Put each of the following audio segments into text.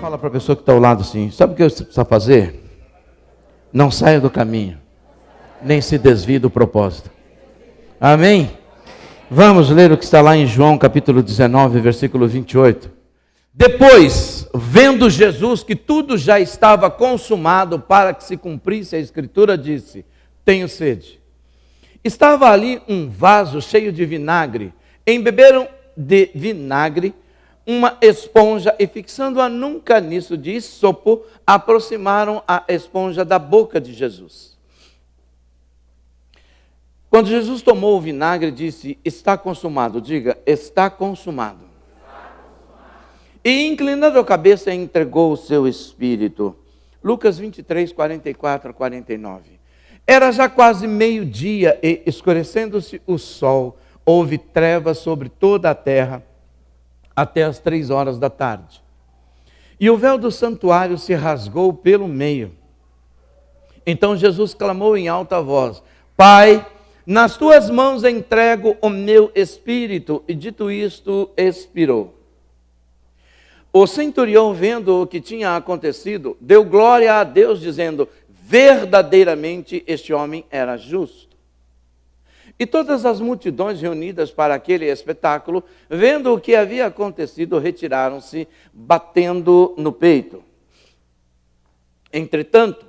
Fala para a pessoa que está ao lado assim, sabe o que você precisa fazer? Não saia do caminho, nem se desvie do propósito. Amém? Vamos ler o que está lá em João capítulo 19, versículo 28. Depois, vendo Jesus que tudo já estava consumado para que se cumprisse a escritura, disse: tenho sede. Estava ali um vaso cheio de vinagre. Embeberam de vinagre uma esponja e, fixando-a num caniço de isopo, aproximaram a esponja da boca de Jesus. Quando Jesus tomou o vinagre, disse: está consumado. Diga: está consumado. E inclinando a cabeça, entregou o seu espírito. Lucas 23, 44 a 49. Era já quase meio-dia e, escurecendo-se o sol, houve trevas sobre toda a terra até as 3 horas da tarde. E o véu do santuário se rasgou pelo meio. Então Jesus clamou em alta voz: Pai, nas tuas mãos entrego o meu espírito. E dito isto, expirou. O centurião, vendo o que tinha acontecido, deu glória a Deus, dizendo: verdadeiramente este homem era justo. E todas as multidões reunidas para aquele espetáculo, vendo o que havia acontecido, retiraram-se, batendo no peito. Entretanto,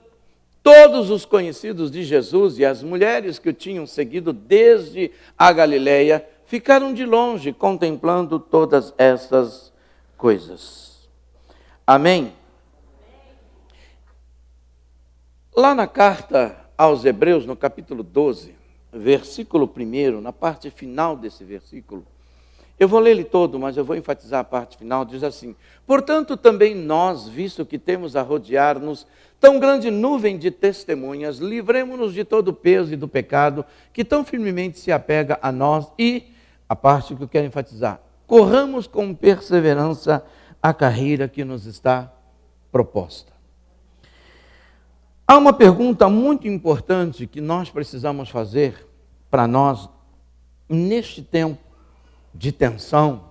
todos os conhecidos de Jesus e as mulheres que o tinham seguido desde a Galileia, ficaram de longe contemplando todas essas coisas. Amém? Lá na carta aos Hebreus, no capítulo 12, versículo 1, na parte final desse versículo, eu vou ler ele todo, mas eu vou enfatizar a parte final, diz assim: portanto também nós, visto que temos a rodear-nos tão grande nuvem de testemunhas, livremo-nos de todo o peso e do pecado que tão firmemente se apega a nós e, a parte que eu quero enfatizar, corramos com perseverança a carreira que nos está proposta. Há uma pergunta muito importante que nós precisamos fazer para nós, neste tempo de tensão,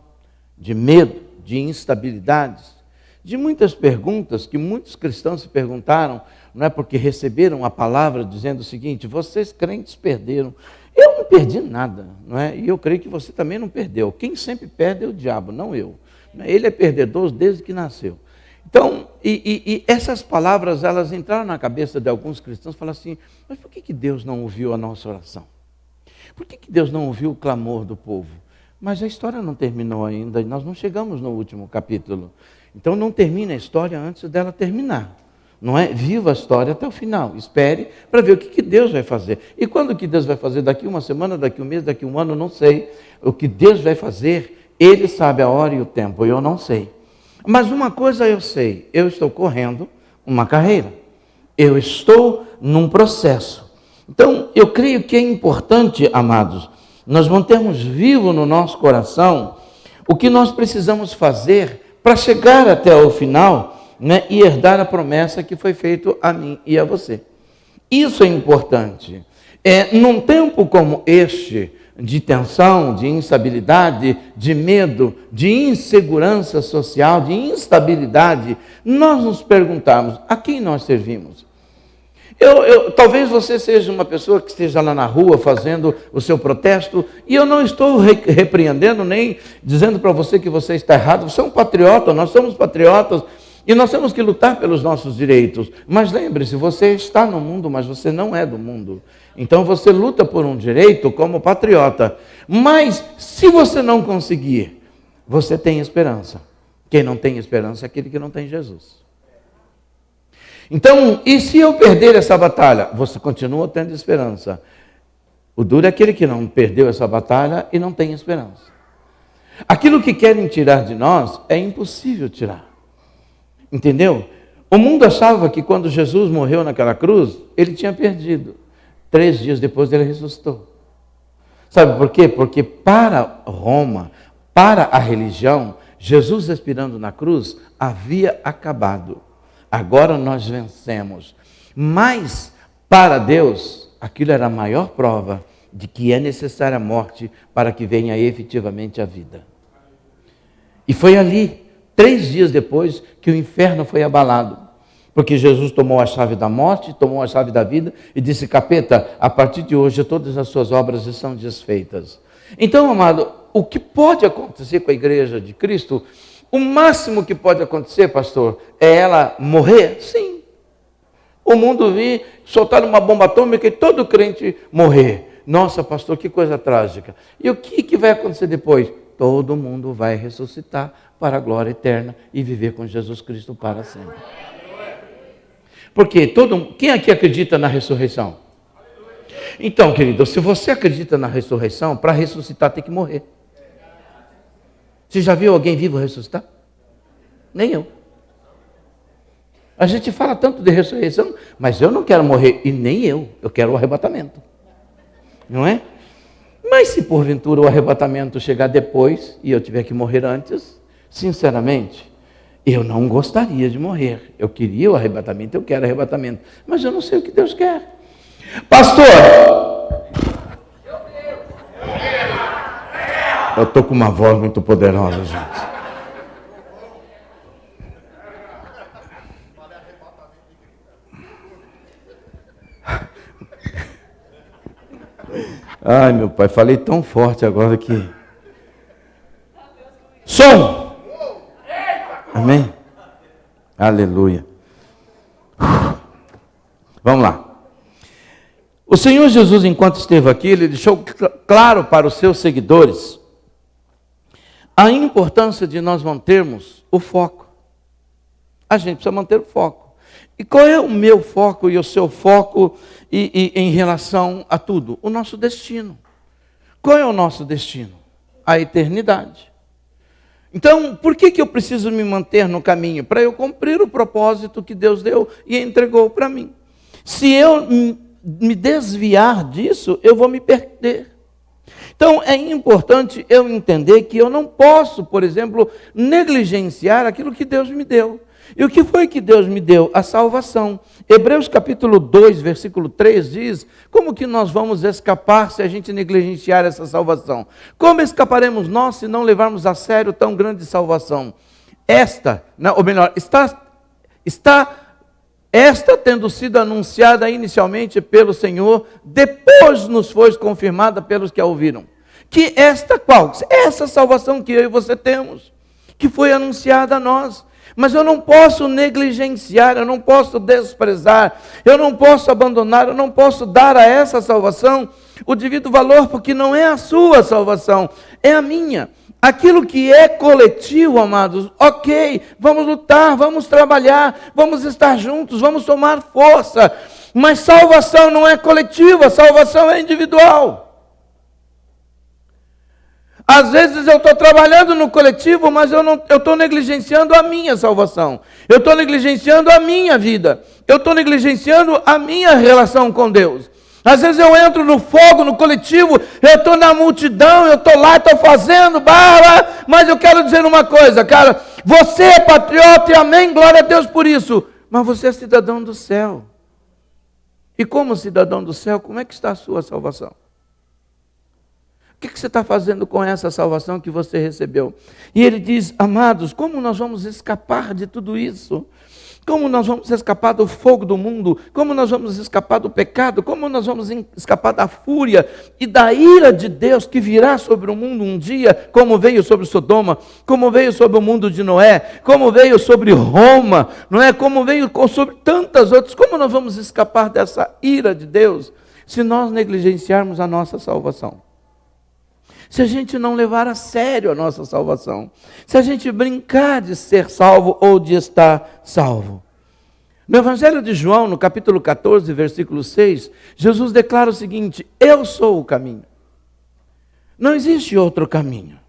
de medo, de instabilidades, de muitas perguntas que muitos cristãos se perguntaram, não é porque receberam a palavra dizendo o seguinte: vocês crentes perderam. Eu não perdi nada, não é? E eu creio que você também não perdeu. Quem sempre perde é o diabo, não eu. Ele é perdedor desde que nasceu. Então, essas palavras, elas entraram na cabeça de alguns cristãos, falaram assim: mas por que Deus não ouviu a nossa oração? Por que Deus não ouviu o clamor do povo? Mas a história não terminou ainda, e nós não chegamos no último capítulo. Então não termina a história antes dela terminar. Não é? Viva a história até o final. Espere para ver o que Deus vai fazer. E quando que Deus vai fazer? Daqui uma semana, daqui um mês, daqui um ano, não sei. O que Deus vai fazer, Ele sabe a hora e o tempo, eu não sei. Mas uma coisa eu sei: eu estou correndo uma carreira. Eu estou num processo. Então, eu creio que é importante, amados, nós mantermos vivo no nosso coração o que nós precisamos fazer para chegar até o final, né, e herdar a promessa que foi feita a mim e a você. Isso é importante. Num tempo como este, de tensão, de instabilidade, de medo, de insegurança social, de instabilidade, nós nos perguntarmos: a quem nós servimos? Talvez você seja uma pessoa que esteja lá na rua fazendo o seu protesto, e eu não estou repreendendo nem dizendo para você que você está errado. Você é um patriota, nós somos patriotas, e nós temos que lutar pelos nossos direitos. Mas lembre-se, você está no mundo, mas você não é do mundo. Então você luta por um direito como patriota. Mas se você não conseguir, você tem esperança. Quem não tem esperança é aquele que não tem Jesus. Então, e se eu perder essa batalha? Você continua tendo esperança. O duro é aquele que não perdeu essa batalha e não tem esperança. Aquilo que querem tirar de nós é impossível tirar. Entendeu? O mundo achava que quando Jesus morreu naquela cruz, ele tinha perdido. 3 dias depois ele ressuscitou. Sabe por quê? Porque para Roma, para a religião, Jesus expirando na cruz havia acabado. Agora nós vencemos. Mas para Deus, aquilo era a maior prova de que é necessária a morte para que venha efetivamente a vida. E foi ali 3 dias depois que o inferno foi abalado. Porque Jesus tomou a chave da morte, tomou a chave da vida e disse: capeta, a partir de hoje todas as suas obras estão desfeitas. Então, amado, o que pode acontecer com a igreja de Cristo, o máximo que pode acontecer, pastor, é ela morrer? Sim. O mundo vir, soltar uma bomba atômica e todo crente morrer. Nossa, pastor, que coisa trágica. E o que vai acontecer depois? Todo mundo vai ressuscitar para a glória eterna e viver com Jesus Cristo para sempre. Porque quem aqui acredita na ressurreição? Então, querido, se você acredita na ressurreição, para ressuscitar tem que morrer. Você já viu alguém vivo ressuscitar? Nem eu. A gente fala tanto de ressurreição, mas eu não quero morrer, e nem eu quero o arrebatamento. Não é? Mas se porventura o arrebatamento chegar depois, e eu tiver que morrer antes, sinceramente, eu não gostaria de morrer. Eu queria o arrebatamento, eu quero arrebatamento, mas eu não sei o que Deus quer. Pastor, eu estou com uma voz muito poderosa, gente. Ai, meu pai, falei tão forte agora que... Som! Amém? Aleluia. Vamos lá. O Senhor Jesus, enquanto esteve aqui, Ele deixou claro para os seus seguidores a importância de nós mantermos o foco. A gente precisa manter o foco. E qual é o meu foco e o seu foco em relação a tudo? O nosso destino. Qual é o nosso destino? A eternidade. Então, por que eu preciso me manter no caminho? Para eu cumprir o propósito que Deus deu e entregou para mim. Se eu me desviar disso, eu vou me perder. Então, é importante eu entender que eu não posso, por exemplo, negligenciar aquilo que Deus me deu. E o que foi que Deus me deu? A salvação. Hebreus capítulo 2, versículo 3 diz: como que nós vamos escapar se a gente negligenciar essa salvação? Como escaparemos nós se não levarmos a sério tão grande salvação? Esta tendo sido anunciada inicialmente pelo Senhor, depois nos foi confirmada pelos que a ouviram. Que esta qual? Essa salvação que eu e você temos, que foi anunciada a nós. Mas eu não posso negligenciar, eu não posso desprezar, eu não posso abandonar, eu não posso dar a essa salvação o devido valor, porque não é a sua salvação, é a minha. Aquilo que é coletivo, amados, ok, vamos lutar, vamos trabalhar, vamos estar juntos, vamos tomar força, mas salvação não é coletiva, salvação é individual. Às vezes eu estou trabalhando no coletivo, mas eu estou negligenciando a minha salvação. Eu estou negligenciando a minha vida. Eu estou negligenciando a minha relação com Deus. Às vezes eu entro no fogo, no coletivo, eu estou na multidão, eu estou lá, estou fazendo, mas eu quero dizer uma coisa, cara, você é patriota e amém, glória a Deus por isso, mas você é cidadão do céu. E como cidadão do céu, como é que está a sua salvação? O que você está fazendo com essa salvação que você recebeu? E ele diz: amados, como nós vamos escapar de tudo isso? Como nós vamos escapar do fogo do mundo? Como nós vamos escapar do pecado? Como nós vamos escapar da fúria e da ira de Deus que virá sobre o mundo um dia, como veio sobre Sodoma, como veio sobre o mundo de Noé, como veio sobre Roma, não é? Como veio sobre tantas outras. Como nós vamos escapar dessa ira de Deus se nós negligenciarmos a nossa salvação? Se a gente não levar a sério a nossa salvação, se a gente brincar de ser salvo ou de estar salvo. No Evangelho de João, no capítulo 14, versículo 6, Jesus declara o seguinte: eu sou o caminho. Não existe outro caminho.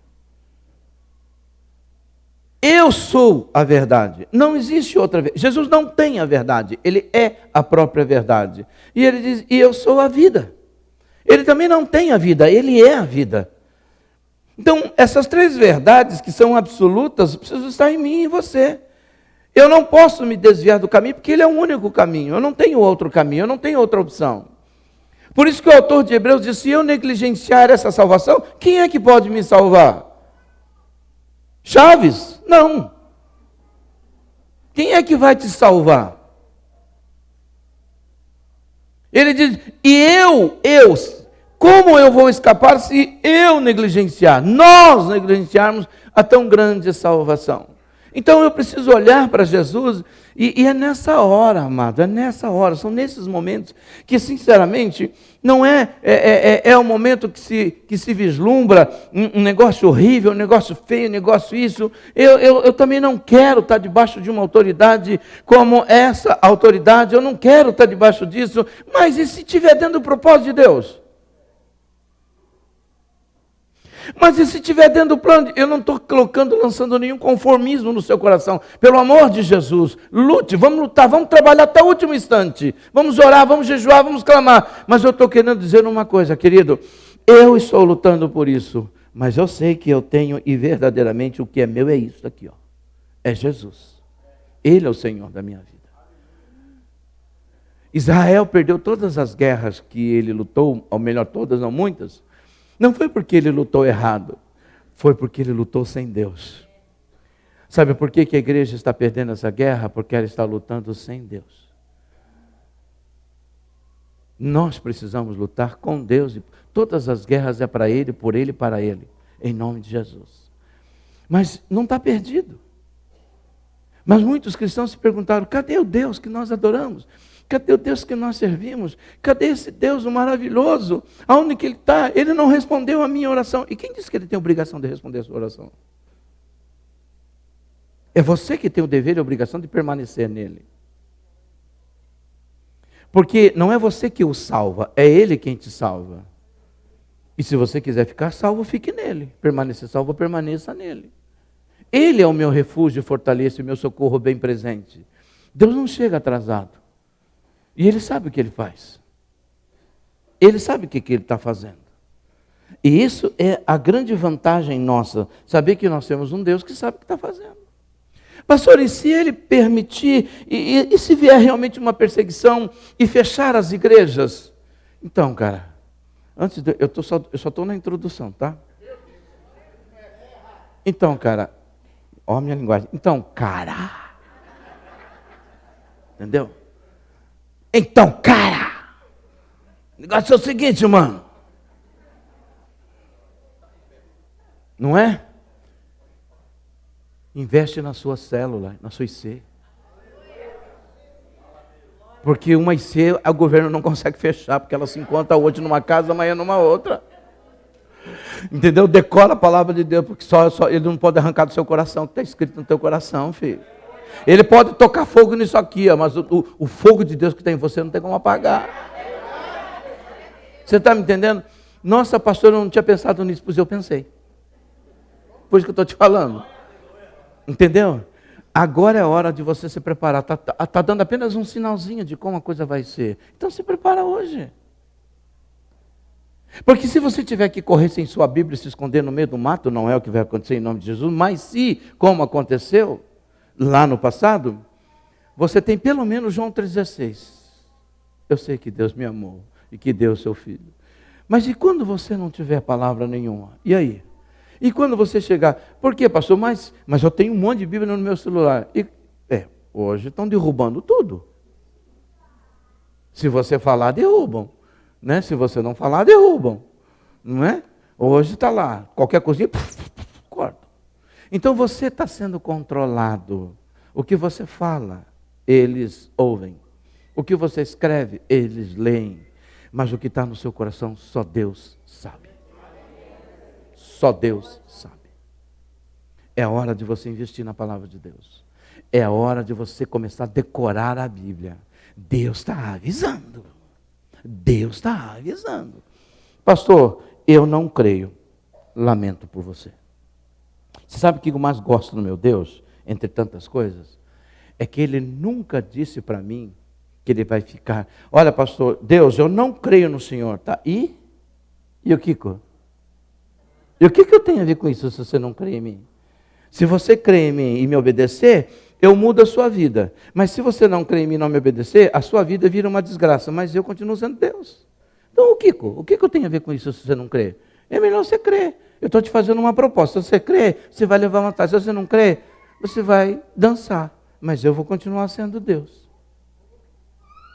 Eu sou a verdade. Não existe outra verdade. Jesus não tem a verdade, ele é a própria verdade. E ele diz: e eu sou a vida. Ele também não tem a vida, ele é a vida. Então, essas 3 verdades que são absolutas, precisam estar em mim e em você. Eu não posso me desviar do caminho, porque ele é o único caminho. Eu não tenho outro caminho, eu não tenho outra opção. Por isso que o autor de Hebreus diz: se eu negligenciar essa salvação, quem é que pode me salvar? Chaves? Não. Quem é que vai te salvar? Ele diz, como eu vou escapar se eu negligenciar, nós negligenciarmos a tão grande salvação? Então eu preciso olhar para Jesus e é nessa hora, amado, é nessa hora, são nesses momentos que, sinceramente, não é o momento que se vislumbra um negócio horrível, um negócio feio, um negócio isso. Eu também não quero estar debaixo de uma autoridade como essa autoridade, eu não quero estar debaixo disso, mas e se estiver dentro do propósito de Deus? Mas e se estiver dentro do plano, eu não estou lançando nenhum conformismo no seu coração. Pelo amor de Jesus, lute, vamos lutar, vamos trabalhar até o último instante. Vamos orar, vamos jejuar, vamos clamar. Mas eu estou querendo dizer uma coisa, querido. Eu estou lutando por isso, mas eu sei que eu tenho e verdadeiramente o que é meu é isso aqui, ó. É Jesus. Ele é o Senhor da minha vida. Israel perdeu todas as guerras que ele lutou, ou melhor, todas, não muitas. Não foi porque ele lutou errado, foi porque ele lutou sem Deus. Sabe por que a igreja está perdendo essa guerra? Porque ela está lutando sem Deus. Nós precisamos lutar com Deus. Todas as guerras é para Ele, por Ele e para Ele. Em nome de Jesus. Mas não está perdido. Mas muitos cristãos se perguntaram, cadê o Deus que nós adoramos? Cadê o Deus que nós servimos? Cadê esse Deus maravilhoso? Aonde que Ele está? Ele não respondeu a minha oração. E quem disse que Ele tem a obrigação de responder a sua oração? É você que tem o dever e a obrigação de permanecer nele. Porque não é você que o salva, é Ele quem te salva. E se você quiser ficar salvo, fique nele. Permanecer salvo, permaneça nele. Ele é o meu refúgio, fortaleza e o meu socorro bem presente. Deus não chega atrasado. E Ele sabe o que Ele faz. Ele sabe o que Ele está fazendo. E isso é a grande vantagem nossa, saber que nós temos um Deus que sabe o que está fazendo. Pastor, e se Ele permitir, e se vier realmente uma perseguição e fechar as igrejas? Então, cara, eu só estou na introdução, tá? Então, cara, ó a minha linguagem. Então, cara, entendeu? Então, cara, o negócio é o seguinte, mano. Não é? Investe na sua célula, na sua IC. Porque uma IC, o governo não consegue fechar, porque ela se encontra hoje numa casa, amanhã numa outra. Entendeu? Decora a palavra de Deus, porque só ele não pode arrancar do seu coração, que está escrito no teu coração, filho. Ele pode tocar fogo nisso aqui, ó, mas o fogo de Deus que tem em você não tem como apagar. Você está me entendendo? Nossa, pastor, eu não tinha pensado nisso, pois eu pensei. Por isso que eu estou te falando. Entendeu? Agora é a hora de você se preparar. Está dando apenas um sinalzinho de como a coisa vai ser. Então se prepara hoje. Porque se você tiver que correr sem sua Bíblia e se esconder no meio do mato, não é o que vai acontecer em nome de Jesus, mas se, como aconteceu lá no passado, você tem pelo menos João 3,16. Eu sei que Deus me amou e que deu o seu filho. Mas e quando você não tiver palavra nenhuma? E aí? E quando você chegar? Por quê, pastor? Mas eu tenho um monte de Bíblia no meu celular. Hoje estão derrubando tudo. Se você falar, derrubam. Né? Se você não falar, derrubam. Não é? Hoje está lá. Qualquer coisinha, corta. Então você está sendo controlado. O que você fala, eles ouvem. O que você escreve, eles leem. Mas o que está no seu coração, só Deus sabe. Só Deus sabe. É a hora de você investir na palavra de Deus. É a hora de você começar a decorar a Bíblia. Deus está avisando. Deus está avisando. Pastor, eu não creio. Lamento por você. Você sabe o que eu mais gosto no meu Deus, entre tantas coisas? É que Ele nunca disse para mim que Ele vai ficar. Olha, pastor, Deus, eu não creio no Senhor. Tá? E o Kiko? E o que eu tenho a ver com isso se você não crê em mim? Se você crê em mim e me obedecer, eu mudo a sua vida. Mas se você não crê em mim e não me obedecer, a sua vida vira uma desgraça. Mas eu continuo sendo Deus. Então, o que eu tenho a ver com isso se você não crê? É melhor você crer. Eu estou te fazendo uma proposta. Se você crê, você vai levar vantagem. Se você não crê, você vai dançar. mas eu vou continuar sendo Deus.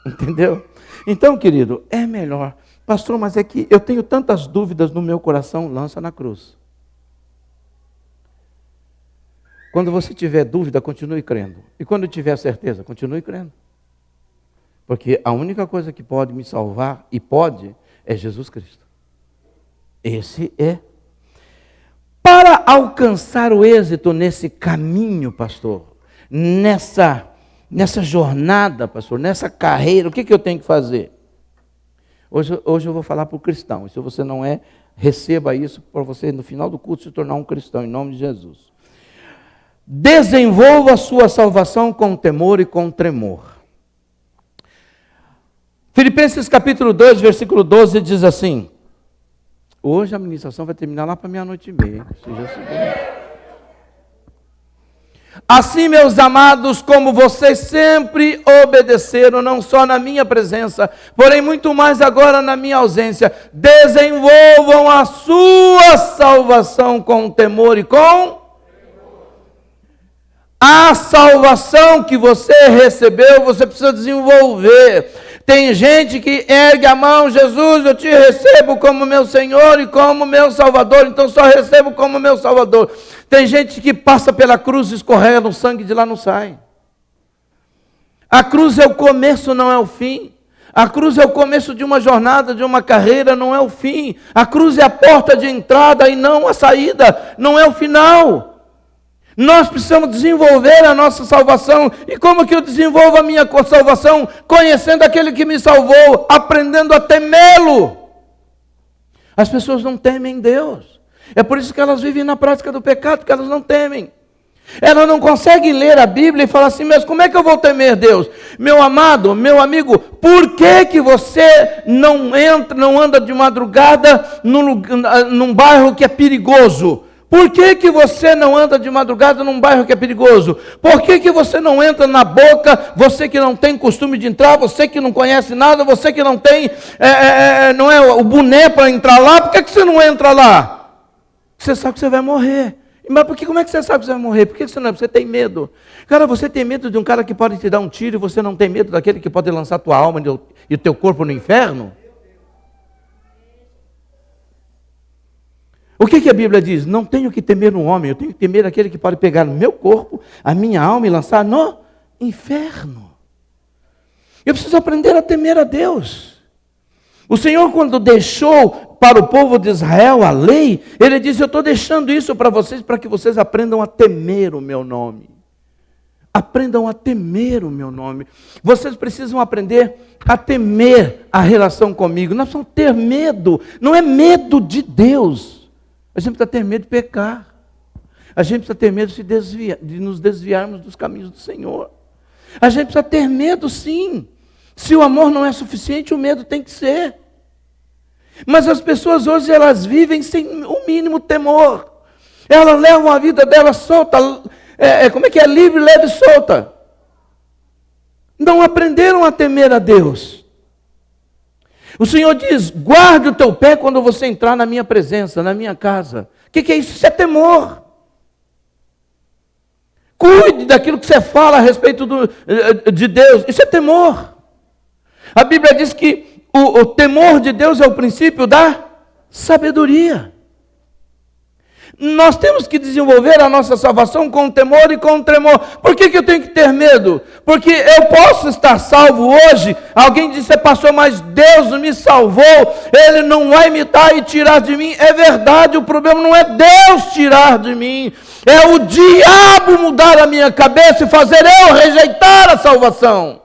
Entendeu? Então, querido, é melhor. Pastor, mas é que eu tenho tantas dúvidas no meu coração, lança na cruz. Quando você tiver dúvida, continue crendo. E quando tiver certeza, continue crendo. Porque a única coisa que pode me salvar, e pode, é Jesus Cristo. Esse é. Para alcançar o êxito nesse caminho, pastor, nessa jornada, pastor, nessa carreira, o que eu tenho que fazer? Hoje eu vou falar para o cristão. E se você não é, receba isso para você, no final do culto, se tornar um cristão, em nome de Jesus. Desenvolva a sua salvação com temor e com tremor. Filipenses capítulo 2, versículo 12 diz assim. Hoje a ministração vai terminar lá para meia-noite e meia. Seja seguro. Assim, meus amados, como vocês sempre obedeceram, não só na minha presença, porém muito mais agora na minha ausência, desenvolvam a sua salvação com temor e com... A salvação que você recebeu, você precisa desenvolver. Tem gente que ergue a mão, Jesus, eu te recebo como meu Senhor e como meu Salvador, então só recebo como meu Salvador. Tem gente que passa pela cruz, escorrega no sangue, de lá não sai. A cruz é o começo, não é o fim. A cruz é o começo de uma jornada, de uma carreira, não é o fim. A cruz é a porta de entrada e não a saída, não é o final. Nós precisamos desenvolver a nossa salvação. E como que eu desenvolvo a minha salvação? Conhecendo aquele que me salvou, aprendendo a temê-lo. As pessoas não temem Deus. É por isso que elas vivem na prática do pecado, porque elas não temem. Elas não conseguem ler a Bíblia e falar assim, mas como é que eu vou temer Deus? Meu amado, meu amigo, por que você não anda de madrugada num bairro que é perigoso? Por que você não anda de madrugada num bairro que é perigoso? Por que você não entra na boca, você que não tem costume de entrar, você que não conhece nada, você que não tem não é o boné para entrar lá, por que você não entra lá? Você sabe que você vai morrer. Mas como é que você sabe que você vai morrer? Por que você não? Você tem medo. Cara, você tem medo de um cara que pode te dar um tiro e você não tem medo daquele que pode lançar tua alma e o teu corpo no inferno? O que a Bíblia diz? Não tenho que temer um homem, eu tenho que temer aquele que pode pegar no meu corpo, a minha alma e lançar no inferno. Eu preciso aprender a temer a Deus. O Senhor, quando deixou para o povo de Israel a lei, Ele disse, eu estou deixando isso para que vocês aprendam a temer o meu nome. Aprendam a temer o meu nome. Vocês precisam aprender a temer a relação comigo. Nós precisamos ter medo, não é medo de Deus. A gente precisa ter medo de pecar. A gente precisa ter medo de nos desviarmos dos caminhos do Senhor. A gente precisa ter medo, sim. Se o amor não é suficiente, o medo tem que ser. Mas as pessoas hoje, elas vivem sem o mínimo temor. Elas levam a vida delas solta. Como é que é? Livre, leve e solta. Não aprenderam a temer a Deus. O Senhor diz, guarde o teu pé quando você entrar na minha presença, na minha casa. O que é isso? Isso é temor. Cuide daquilo que você fala a respeito de Deus. Isso é temor. A Bíblia diz que o temor de Deus é o princípio da sabedoria. Nós temos que desenvolver a nossa salvação com temor e com tremor. Por que eu tenho que ter medo? Porque eu posso estar salvo hoje. Alguém disse, pastor, mas Deus me salvou. Ele não vai me dar e tirar de mim. É verdade, o problema não é Deus tirar de mim. É o diabo mudar a minha cabeça e fazer eu rejeitar a salvação.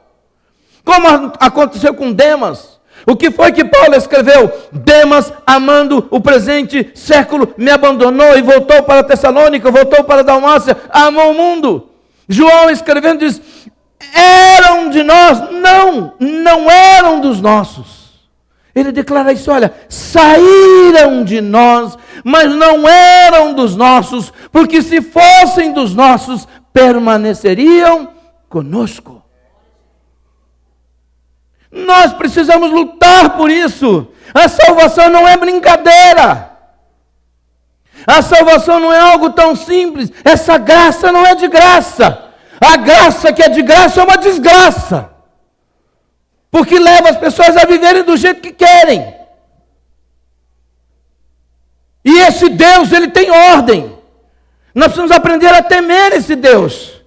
Como aconteceu com Demas. O que foi que Paulo escreveu? Demas, amando o presente século, me abandonou e voltou para Tessalônica, voltou para Dalmácia, amou o mundo. João escrevendo diz, eram de nós? Não eram dos nossos. Ele declara isso, olha, saíram de nós, mas não eram dos nossos, porque se fossem dos nossos, permaneceriam conosco. Nós precisamos lutar por isso. A salvação não é brincadeira. A salvação não é algo tão simples. Essa graça não é de graça. A graça que é de graça é uma desgraça, porque leva as pessoas a viverem do jeito que querem. E esse Deus, ele tem ordem. Nós precisamos aprender a temer esse Deus.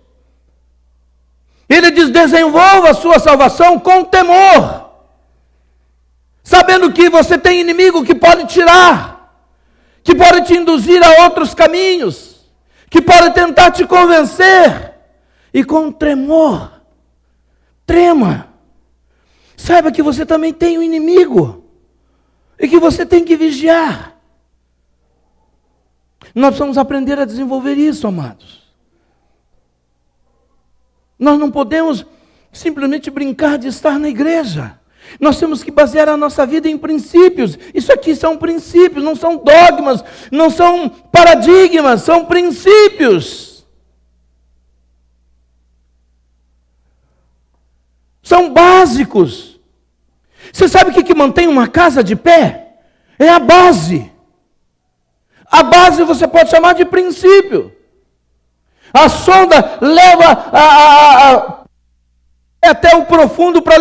Ele diz: desenvolva a sua salvação com temor, sabendo que você tem inimigo que pode tirar, que pode te induzir a outros caminhos, que pode tentar te convencer. E com tremor, trema. Saiba que você também tem um inimigo e que você tem que vigiar. Nós precisamos aprender a desenvolver isso, amados. Nós não podemos simplesmente brincar de estar na igreja. Nós temos que basear a nossa vida em princípios. Isso aqui são princípios, não são dogmas, não são paradigmas, são princípios. São básicos. Você sabe o que mantém uma casa de pé? É a base. A base você pode chamar de princípio. A sonda leva até o profundo para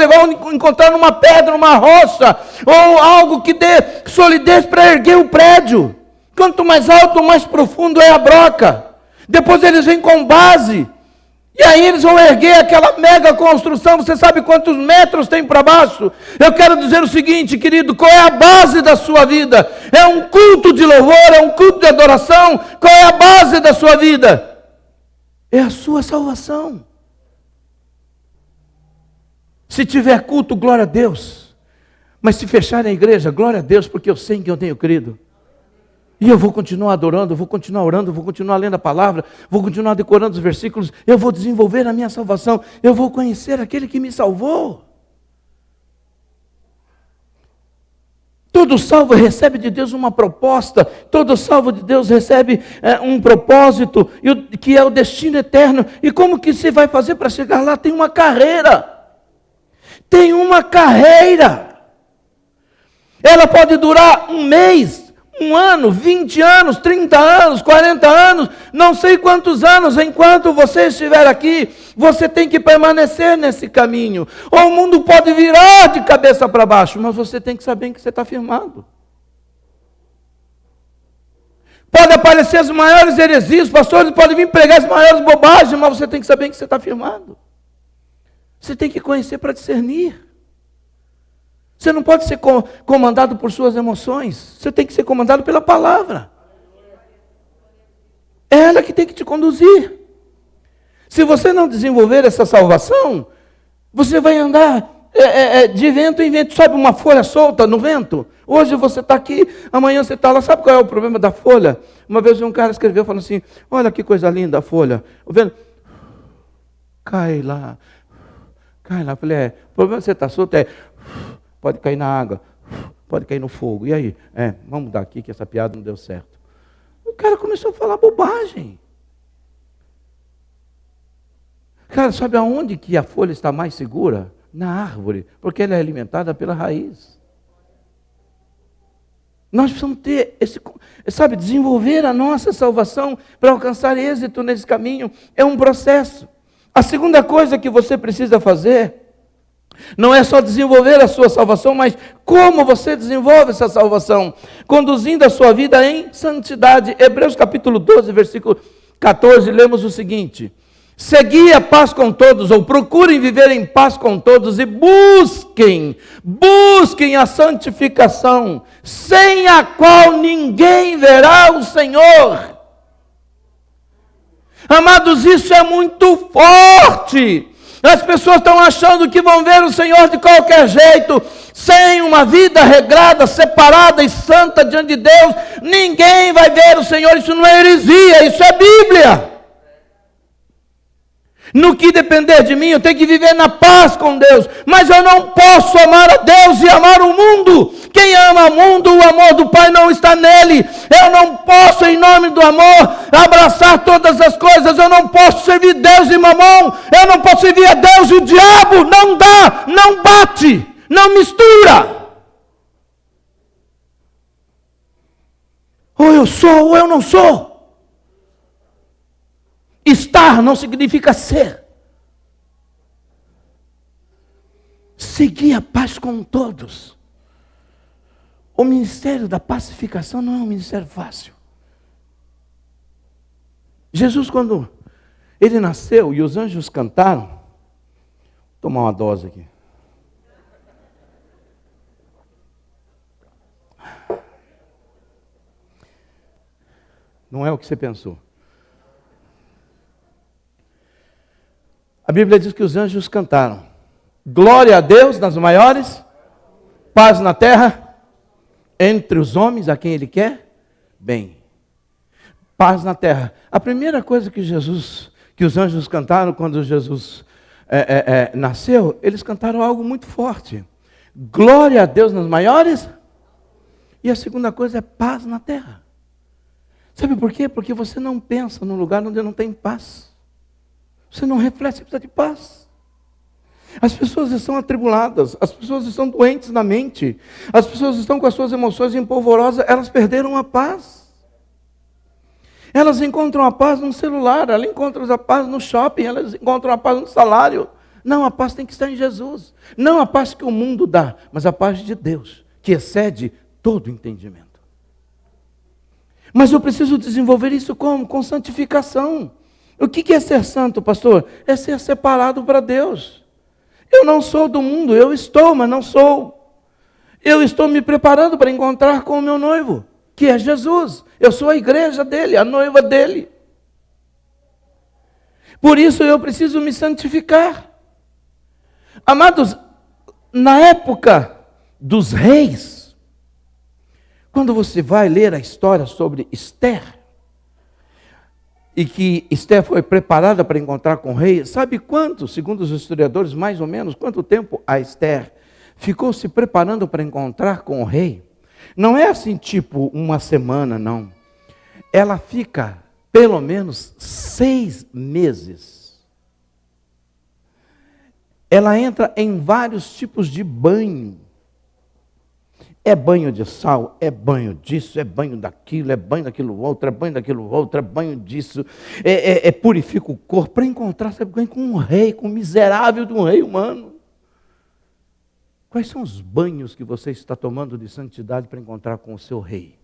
encontrar numa pedra, numa rocha, ou algo que dê solidez para erguer o prédio. Quanto mais alto, mais profundo é a broca. Depois eles vêm com base. E aí eles vão erguer aquela mega construção. Você sabe quantos metros tem para baixo? Eu quero dizer o seguinte, querido: qual é a base da sua vida? É um culto de louvor? É um culto de adoração? Qual é a base da sua vida? É a sua salvação. Se tiver culto, glória a Deus. Mas se fechar a igreja, glória a Deus, porque eu sei em que eu tenho crido. E eu vou continuar adorando, eu vou continuar orando, eu vou continuar lendo a palavra, vou continuar decorando os versículos, eu vou desenvolver a minha salvação, eu vou conhecer aquele que me salvou. Todo salvo recebe de Deus uma proposta, todo salvo de Deus recebe um propósito, que é o destino eterno. E como que você vai fazer para chegar lá? Tem uma carreira. Tem uma carreira. Ela pode durar um mês, um ano, 20 anos, 30 anos, 40 anos, não sei quantos anos. Enquanto você estiver aqui, você tem que permanecer nesse caminho. Ou o mundo pode virar de cabeça para baixo, mas você tem que saber que você está firmado. Pode aparecer as maiores heresias, os pastores podem vir pregar as maiores bobagens, mas você tem que saber que você está firmado. Você tem que conhecer para discernir. Você não pode ser comandado por suas emoções. Você tem que ser comandado pela palavra. É ela que tem que te conduzir. Se você não desenvolver essa salvação, você vai andar de vento em vento. Sabe uma folha solta no vento? Hoje você está aqui, amanhã você está lá. Sabe qual é o problema da folha? Uma vez um cara escreveu falando assim: olha que coisa linda a folha. O vento cai lá. Cai lá. Eu falei: o problema de você estar solto é... pode cair na água, pode cair no fogo. E aí? Vamos mudar aqui que essa piada não deu certo. O cara começou a falar bobagem. Cara, sabe aonde que a folha está mais segura? Na árvore, porque ela é alimentada pela raiz. Nós precisamos ter desenvolver a nossa salvação para alcançar êxito nesse caminho. É um processo. A segunda coisa que você precisa fazer não é só desenvolver a sua salvação, mas como você desenvolve essa salvação? Conduzindo a sua vida em santidade. Hebreus capítulo 12, versículo 14, lemos o seguinte: segui a paz com todos, ou procurem viver em paz com todos, e busquem a santificação, sem a qual ninguém verá o Senhor. Amados, isso é muito forte. As pessoas estão achando que vão ver o Senhor de qualquer jeito, sem uma vida regrada, separada e santa diante de Deus. Ninguém vai ver o Senhor. Isso não é heresia, isso é Bíblia. No que depender de mim, eu tenho que viver na paz com Deus. Mas eu não posso amar a Deus e amar o mundo. Quem ama o mundo, o amor do Pai não está nele. Eu não posso, em nome do amor, abraçar todas as coisas. Eu não posso servir Deus e mamão. Eu não posso servir a Deus e o diabo. Não dá, não bate, não mistura. Ou eu sou ou eu não sou. Estar não significa ser. Seguir a paz com todos. O ministério da pacificação não é um ministério fácil. Jesus, quando ele nasceu e os anjos cantaram, vou tomar uma dose aqui. Não é o que você pensou. A Bíblia diz que os anjos cantaram: glória a Deus nas maiores, paz na terra, entre os homens a quem Ele quer bem. Paz na terra. A primeira coisa que os anjos cantaram quando Jesus nasceu, eles cantaram algo muito forte. Glória a Deus nas maiores. E a segunda coisa é paz na terra. Sabe por quê? Porque você não pensa num lugar onde não tem paz. Você não reflete, você precisa de paz. As pessoas estão atribuladas, as pessoas estão doentes na mente, as pessoas estão com as suas emoções empolvorosas, elas perderam a paz. Elas encontram a paz no celular, elas encontram a paz no shopping, elas encontram a paz no salário. Não, a paz tem que estar em Jesus. Não a paz que o mundo dá, mas a paz de Deus, que excede todo entendimento. Mas eu preciso desenvolver isso como? Com santificação. O que é ser santo, pastor? É ser separado para Deus. Eu não sou do mundo, eu estou, mas não sou. Eu estou me preparando para encontrar com o meu noivo, que é Jesus. Eu sou a igreja dele, a noiva dele. Por isso eu preciso me santificar. Amados, na época dos reis, quando você vai ler a história sobre Esther, e que Esther foi preparada para encontrar com o rei, sabe quanto, segundo os historiadores, mais ou menos, quanto tempo a Esther ficou se preparando para encontrar com o rei? Não é assim tipo uma semana, não. Ela fica pelo menos 6 meses. Ela entra em vários tipos de banho. É banho de sal, é banho disso, é banho daquilo, é banho daquilo outro, é banho daquilo outro, é banho disso, purifica o corpo para encontrar, sabe, com um rei, com um miserável de um rei humano. Quais são os banhos que você está tomando de santidade para encontrar com o seu rei?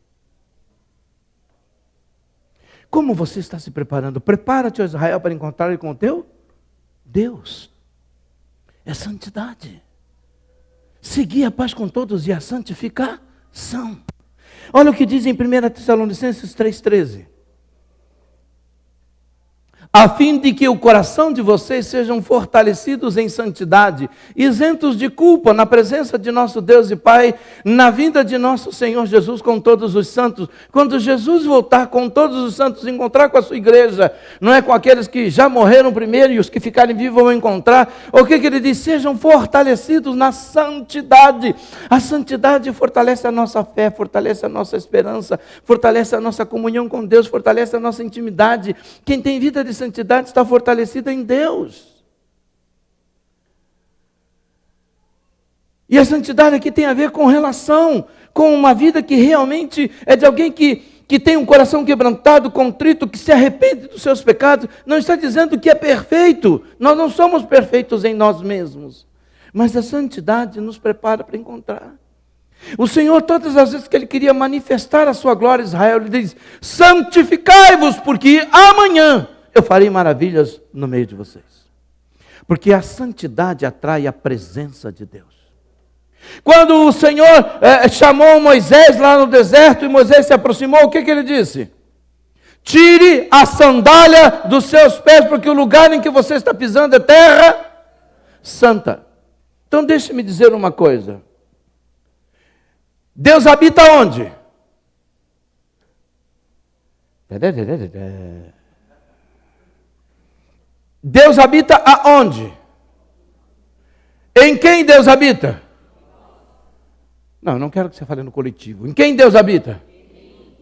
Como você está se preparando? Prepara-te, ó Israel, para encontrar com o teu Deus. É santidade. Seguir a paz com todos e a santificação. Olha o que diz em 1 Tessalonicenses 3,13. A fim de que o coração de vocês sejam fortalecidos em santidade, isentos de culpa na presença de nosso Deus e Pai, na vinda de nosso Senhor Jesus com todos os santos. Quando Jesus voltar com todos os santos, encontrar com a sua igreja, não é com aqueles que já morreram primeiro e os que ficarem vivos vão encontrar. O que ele diz? Sejam fortalecidos na santidade. A santidade fortalece a nossa fé, fortalece a nossa esperança, fortalece a nossa comunhão com Deus, fortalece a nossa intimidade. Quem tem vida de santidade está fortalecida em Deus. E a santidade aqui tem a ver com relação, com uma vida que realmente é de alguém que tem um coração quebrantado, contrito, que se arrepende dos seus pecados. Não está dizendo que é perfeito. Nós não somos perfeitos em nós mesmos. Mas a santidade nos prepara para encontrar. O Senhor, todas as vezes que Ele queria manifestar a sua glória a Israel, Ele diz: santificai-vos, porque amanhã eu farei maravilhas no meio de vocês. Porque a santidade atrai a presença de Deus. Quando o Senhor chamou Moisés lá no deserto e Moisés se aproximou, o que ele disse? Tire a sandália dos seus pés, porque o lugar em que você está pisando é terra santa. Então deixe-me dizer uma coisa. Deus habita onde? Deus habita aonde? Em quem Deus habita? Não, eu não quero que você fale no coletivo. Em quem Deus habita?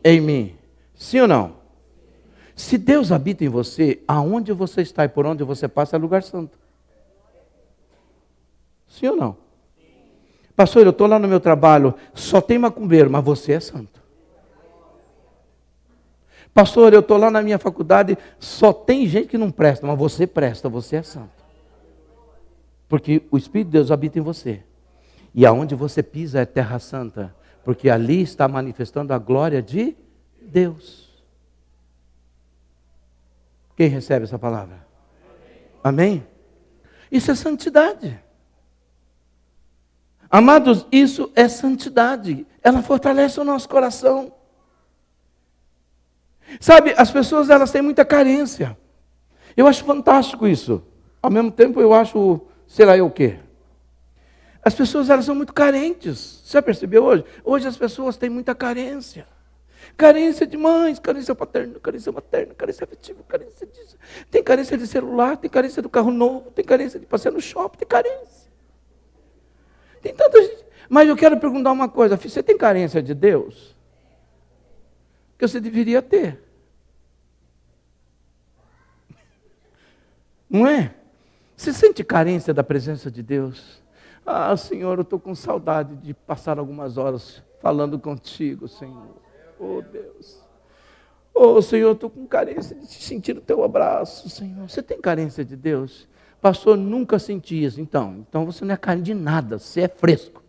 Em mim. Sim ou não? Se Deus habita em você, aonde você está e por onde você passa é lugar santo. Sim ou não? Pastor, eu estou lá no meu trabalho, só tem macumbeiro, mas você é santo. Pastor, eu estou lá na minha faculdade, só tem gente que não presta, mas você presta, você é santo. Porque o Espírito de Deus habita em você. E aonde você pisa é terra santa, porque ali está manifestando a glória de Deus. Quem recebe essa palavra? Amém? Isso é santidade. Amados, isso é santidade. Ela fortalece o nosso coração. Sabe, as pessoas elas têm muita carência. Eu acho fantástico isso. Ao mesmo tempo eu acho, sei lá eu o quê. As pessoas elas são muito carentes. Você já percebeu hoje? Hoje as pessoas têm muita carência. Carência de mães, carência paterna, carência materna, carência afetiva, carência disso. Tem carência de celular, tem carência do carro novo, tem carência de passear no shopping, tem carência. Tem tanta gente. Mas eu quero perguntar uma coisa, você tem carência de Deus? Que você deveria ter. Não é? Você sente carência da presença de Deus? Ah, Senhor, eu estou com saudade de passar algumas horas falando contigo, Senhor. Oh, Deus. Oh, Senhor, eu estou com carência de sentir o teu abraço, Senhor. Você tem carência de Deus? Pastor, nunca senti isso. Então você não é carente de nada, você é fresco.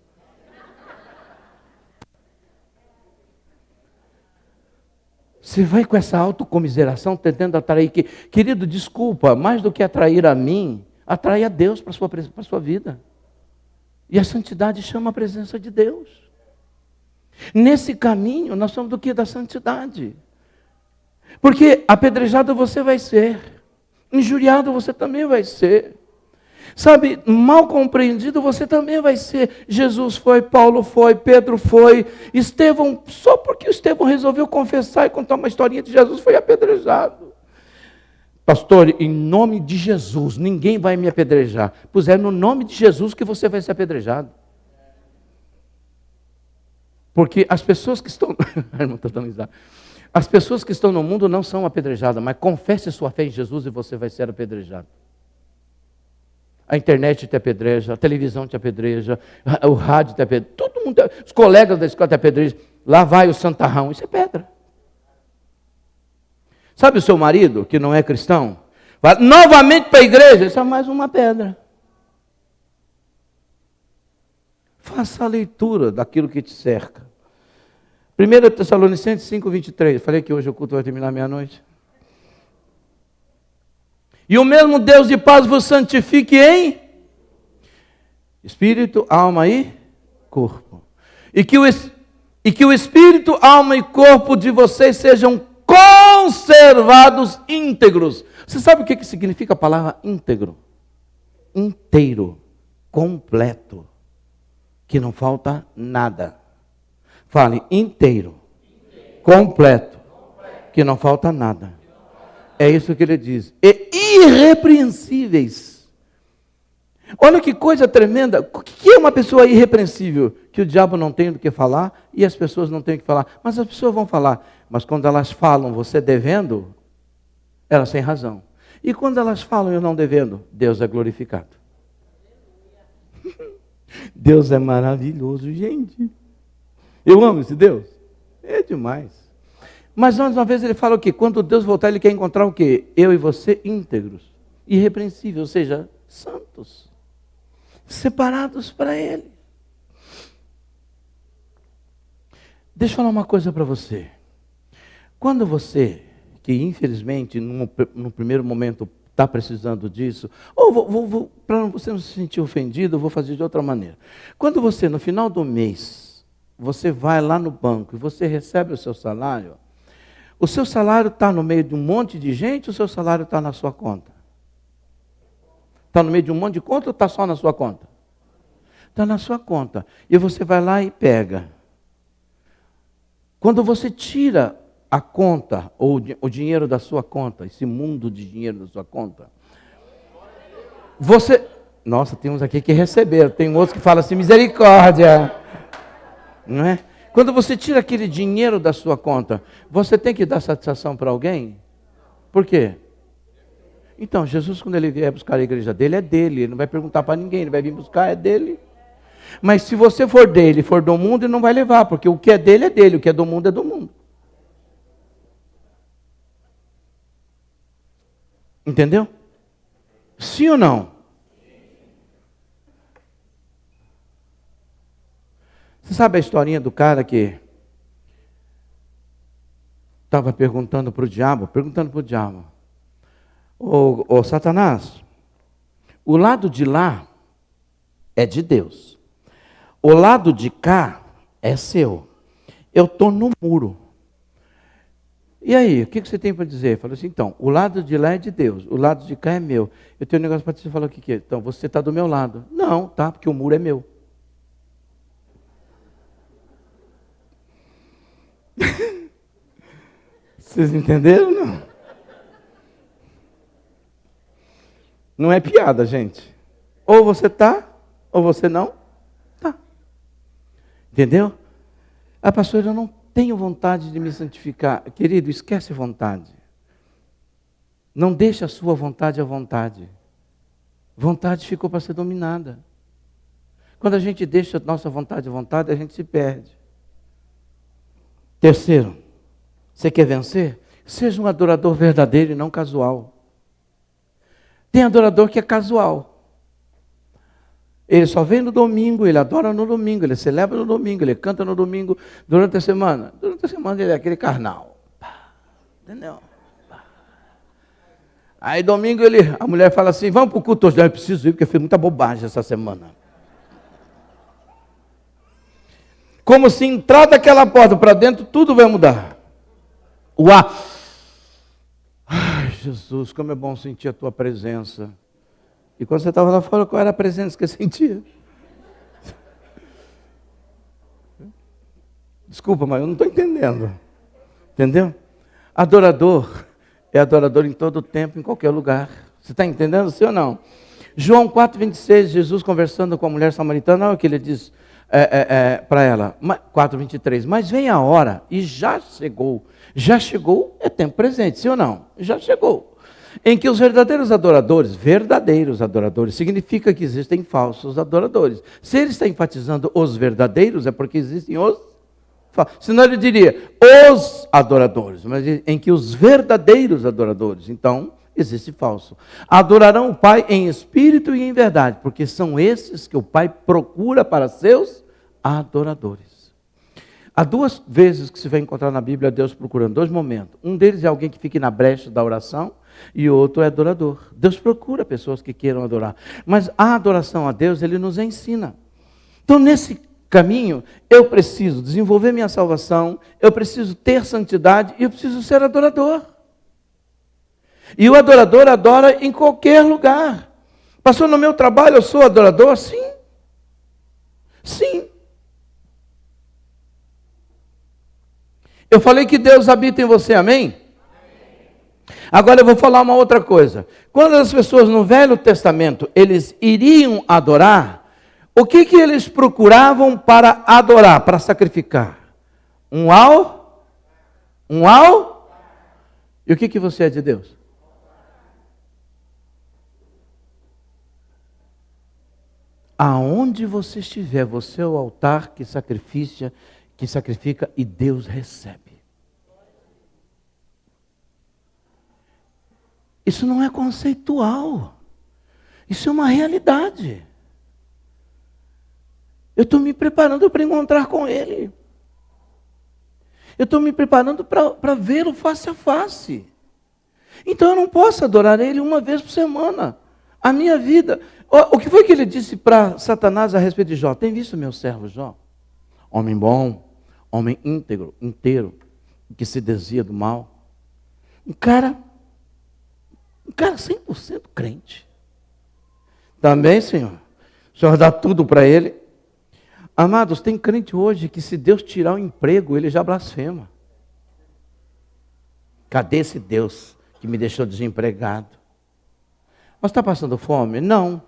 Você vai com essa autocomiseração tentando atrair, querido, desculpa, mais do que atrair a mim, atrai a Deus para a sua vida. E a santidade chama a presença de Deus. Nesse caminho, nós somos do que? Da santidade. Porque apedrejado você vai ser, injuriado você também vai ser. Sabe, mal compreendido você também vai ser. Jesus foi, Paulo foi, Pedro foi, Estevão, só porque Estevão resolveu confessar e contar uma historinha de Jesus, foi apedrejado. Pastor, em nome de Jesus, ninguém vai me apedrejar. Pois é no nome de Jesus que você vai ser apedrejado. Porque as pessoas que estão... As pessoas que estão no mundo não são apedrejadas, mas confesse sua fé em Jesus e você vai ser apedrejado. A internet te apedreja, a televisão te apedreja, o rádio te apedreja, todo mundo, os colegas da escola te apedrejam. Lá vai o santarrão, isso é pedra. Sabe o seu marido, que não é cristão, vai novamente para a igreja, isso é mais uma pedra. Faça a leitura daquilo que te cerca. 1 Tessalonicenses 5:23, falei que hoje o culto vai terminar meia-noite. E o mesmo Deus de paz vos santifique em espírito, alma e corpo. E que o espírito, alma e corpo de vocês sejam conservados íntegros. Você sabe o que significa a palavra íntegro? Inteiro, completo, que não falta nada. Fale, inteiro, completo, que não falta nada. É isso que ele diz. E irrepreensíveis. Olha que coisa tremenda. O que é uma pessoa irrepreensível? Que o diabo não tem do que falar e as pessoas não têm o que falar. Mas as pessoas vão falar. Mas quando elas falam você devendo, elas têm razão. E quando elas falam eu não devendo, Deus é glorificado. Deus é maravilhoso, gente. Eu amo esse Deus. É demais. Mas uma vez ele fala o quê? Quando Deus voltar, ele quer encontrar o quê? Eu e você íntegros, irrepreensíveis, ou seja, santos, separados para Ele. Deixa eu falar uma coisa para você. Quando você, que infelizmente no primeiro momento está precisando disso, ou para você não se sentir ofendido, eu vou fazer de outra maneira. Quando você, no final do mês, você vai lá no banco e você recebe o seu salário está no meio de um monte de gente, ou o seu salário está na sua conta? Está no meio de um monte de conta ou está só na sua conta? Está na sua conta. E você vai lá e pega. Quando você tira a conta, ou o dinheiro da sua conta, esse mundo de dinheiro da sua conta, você... Nossa, tem uns aqui que receberam, tem outros que falam assim, misericórdia. Não é? Quando você tira aquele dinheiro da sua conta, você tem que dar satisfação para alguém? Por quê? Então, Jesus, quando ele vier buscar a igreja dele, é dele. Ele não vai perguntar para ninguém, ele vai vir buscar, é dele. Mas se você for dele, for do mundo, ele não vai levar, porque o que é dele, o que é do mundo é do mundo. Entendeu? Sim ou não? Você sabe a historinha do cara que estava perguntando para o diabo, ô Satanás, o lado de lá é de Deus, o lado de cá é seu, eu estou no muro. E aí, o que você tem para dizer? Falou assim, então, o lado de lá é de Deus, o lado de cá é meu. Eu tenho um negócio para te falar, o que é? Então, você está do meu lado. Não, tá, porque o muro é meu. Vocês entenderam, não? Não é piada, gente. Ou você está, ou você não está. Entendeu? Ah, pastor, eu não tenho vontade de me santificar. Querido, esquece vontade. Não deixe a sua vontade à vontade. Vontade ficou para ser dominada. Quando a gente deixa a nossa vontade à vontade, a gente se perde. Terceiro, você quer vencer? Seja um adorador verdadeiro e não casual. Tem adorador que é casual. Ele só vem no domingo, ele adora no domingo, ele celebra no domingo, ele canta no domingo, durante a semana. Durante a semana ele é aquele carnal. Entendeu? Aí domingo a mulher fala assim, vamos para o culto hoje. Eu preciso ir porque eu fiz muita bobagem essa semana. Como se entrar daquela porta para dentro, tudo vai mudar. Uau! Ai, Jesus, como é bom sentir a tua presença. E quando você estava lá fora, qual era a presença que eu sentia? Desculpa, mas eu não estou entendendo. Entendeu? Adorador é adorador em todo tempo, em qualquer lugar. Você está entendendo, sim ou não? João 4,26, Jesus conversando com a mulher samaritana, olha o que ele diz para ela. 4,23, mas vem a hora, e já chegou, é tempo presente, sim ou não? Já chegou. Em que os verdadeiros adoradores, significa que existem falsos adoradores. Se ele está enfatizando os verdadeiros, é porque existem os falsos. Senão ele diria, os adoradores, mas em que os verdadeiros adoradores, então, existe falso. Adorarão o Pai em espírito e em verdade, porque são esses que o Pai procura para seus adoradores. Há duas vezes que se vai encontrar na Bíblia Deus procurando, dois momentos. Um deles é alguém que fique na brecha da oração, e o outro é adorador. Deus procura pessoas que queiram adorar. Mas a adoração a Deus, Ele nos ensina. Então, nesse caminho, eu preciso desenvolver minha salvação, eu preciso ter santidade e eu preciso ser adorador. E o adorador adora em qualquer lugar. Pastor, no meu trabalho eu sou adorador? Sim. Sim. Eu falei que Deus habita em você, amém? Agora eu vou falar uma outra coisa. Quando as pessoas no Velho Testamento, eles iriam adorar, o que eles procuravam para adorar, para sacrificar? Um E o que você é de Deus? Aonde você estiver, você é o altar que sacrifica e Deus recebe. Isso não é conceitual. Isso é uma realidade. Eu estou me preparando para encontrar com Ele. Eu estou me preparando para vê-lo face a face. Então eu não posso adorar Ele uma vez por semana. A minha vida. O que foi que ele disse para Satanás a respeito de Jó? Tem visto meu servo Jó? Homem bom, homem íntegro, inteiro, que se desvia do mal. Um cara 100% crente. Também, Senhor. O Senhor dá tudo para ele. Amados, tem crente hoje que se Deus tirar o emprego, ele já blasfema. Cadê esse Deus que me deixou desempregado? Mas está passando fome? Não.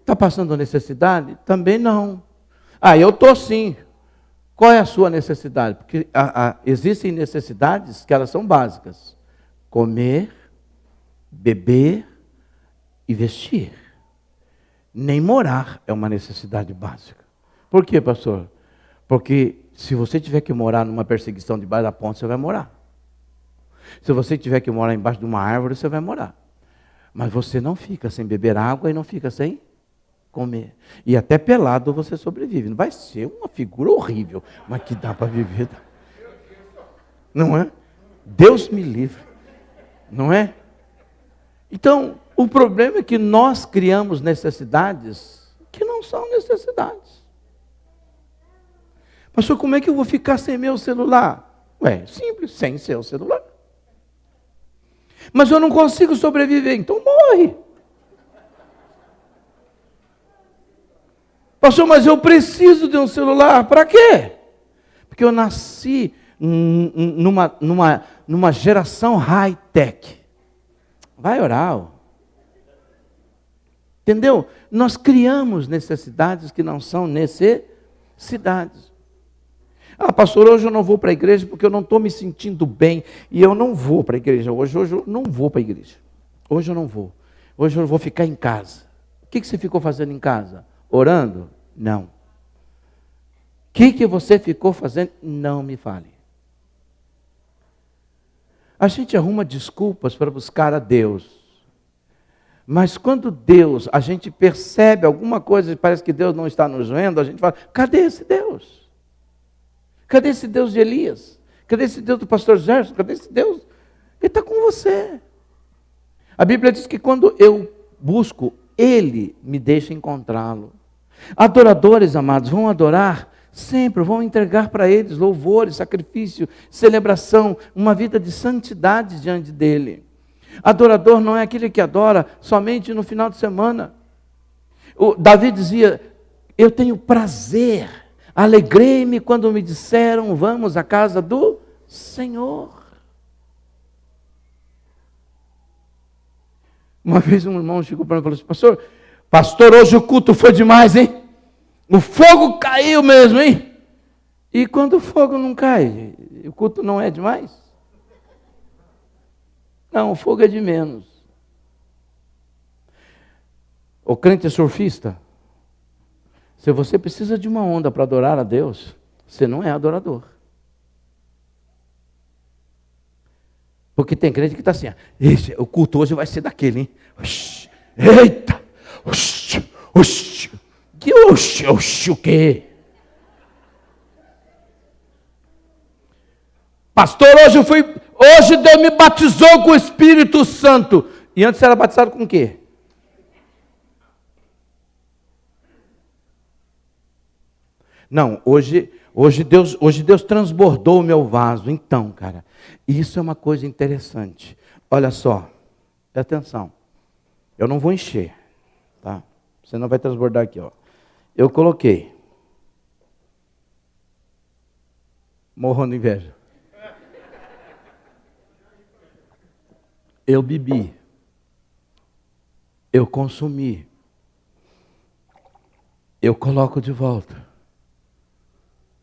Está passando necessidade? Também não. Eu estou sim. Qual é a sua necessidade? Porque existem necessidades que elas são básicas. Comer, beber e vestir. Nem morar é uma necessidade básica. Por quê, pastor? Porque se você tiver que morar numa perseguição debaixo da ponte, você vai morar. Se você tiver que morar embaixo de uma árvore, você vai morar. Mas você não fica sem beber água e não fica sem comer. E até pelado você sobrevive. Não vai ser uma figura horrível, mas que dá para viver. Não é? Deus me livre. Não é? Então, o problema é que nós criamos necessidades que não são necessidades. Pastor, como é que eu vou ficar sem meu celular? Ué, simples, sem seu celular. Mas eu não consigo sobreviver, então morre. Pastor, mas eu preciso de um celular, para quê? Porque eu nasci numa geração high-tech. Vai orar. Ó. Entendeu? Nós criamos necessidades que não são necessidades. Ah, pastor, hoje eu não vou para a igreja porque eu não estou me sentindo bem e eu não vou para a igreja. Hoje eu não vou para a igreja. Hoje eu não vou. Hoje eu vou ficar em casa. O que você ficou fazendo em casa? Orando? Não. O que você ficou fazendo? Não me fale. A gente arruma desculpas para buscar a Deus. Mas quando Deus, a gente percebe alguma coisa e parece que Deus não está nos vendo, a gente fala, cadê esse Deus? Cadê esse Deus de Elias? Cadê esse Deus do pastor Gerson? Cadê esse Deus? Ele está com você. A Bíblia diz que quando eu busco, Ele me deixa encontrá-lo. Adoradores, amados, vão adorar sempre, vão entregar para eles louvores, sacrifício, celebração, uma vida de santidade diante dele. Adorador não é aquele que adora somente no final de semana. Davi dizia, eu tenho prazer, alegrei-me quando me disseram, vamos à casa do Senhor. Uma vez um irmão chegou para mim e falou assim, pastor, hoje o culto foi demais, hein? O fogo caiu mesmo, hein? E quando o fogo não cai, o culto não é demais? Não, o fogo é de menos. O crente é surfista. Se você precisa de uma onda para adorar a Deus, você não é adorador. Porque tem crente que está assim, o culto hoje vai ser daquele, hein? Eita! Que o quê? Pastor, hoje Deus me batizou com o Espírito Santo. E antes era batizado com o quê? Não, hoje Deus transbordou o meu vaso. Então, cara, isso é uma coisa interessante. Olha só, presta atenção. Eu não vou encher, tá? Você não vai transbordar aqui, ó. Eu coloquei. Morrendo de inveja. Eu bebi. Eu consumi. Eu coloco de volta.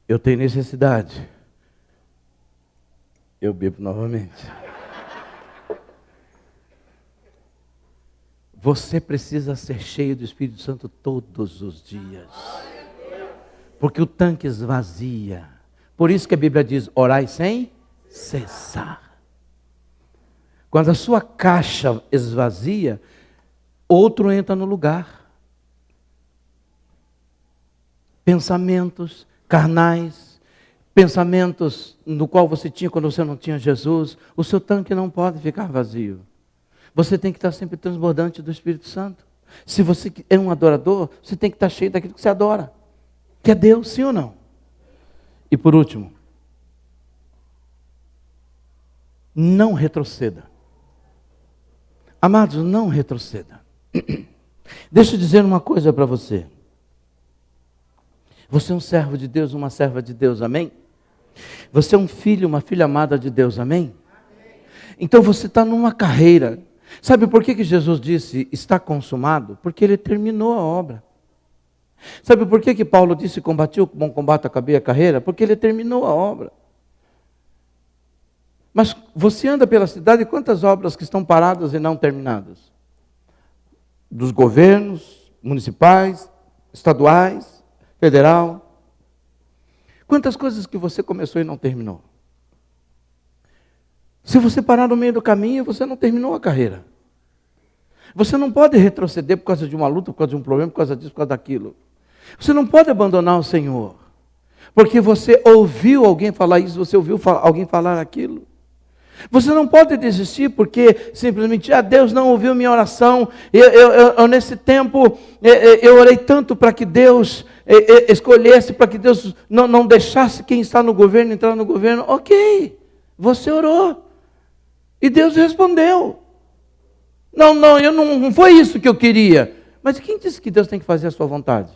Eu tenho necessidade. Eu bebo novamente. Você precisa ser cheio do Espírito Santo todos os dias. Porque o tanque esvazia. Por isso que a Bíblia diz, orai sem cessar. Quando a sua caixa esvazia, outro entra no lugar. Pensamentos carnais, pensamentos no qual você tinha quando você não tinha Jesus, o seu tanque não pode ficar vazio. Você tem que estar sempre transbordante do Espírito Santo. Se você é um adorador, você tem que estar cheio daquilo que você adora. Que é Deus, sim ou não? E por último, não retroceda. Amados, não retroceda. Deixa eu dizer uma coisa para você. Você é um servo de Deus, uma serva de Deus, amém? Você é um filho, uma filha amada de Deus, amém? Então você está numa carreira. Sabe por que Jesus disse, está consumado? Porque ele terminou a obra. Sabe por que Paulo disse, combati o bom combate, acabei a carreira? Porque ele terminou a obra. Mas você anda pela cidade, quantas obras que estão paradas e não terminadas? Dos governos municipais, estaduais, federal. Quantas coisas que você começou e não terminou? Se você parar no meio do caminho, você não terminou a carreira. Você não pode retroceder por causa de uma luta, por causa de um problema, por causa disso, por causa daquilo. Você não pode abandonar o Senhor. Porque você ouviu alguém falar isso, você ouviu alguém falar aquilo. Você não pode desistir porque simplesmente, Deus não ouviu minha oração. Eu nesse tempo, eu orei tanto para que Deus escolhesse, para que Deus não deixasse quem está no governo entrar no governo. Ok, você orou. E Deus respondeu. Não foi isso que eu queria. Mas quem disse que Deus tem que fazer a sua vontade?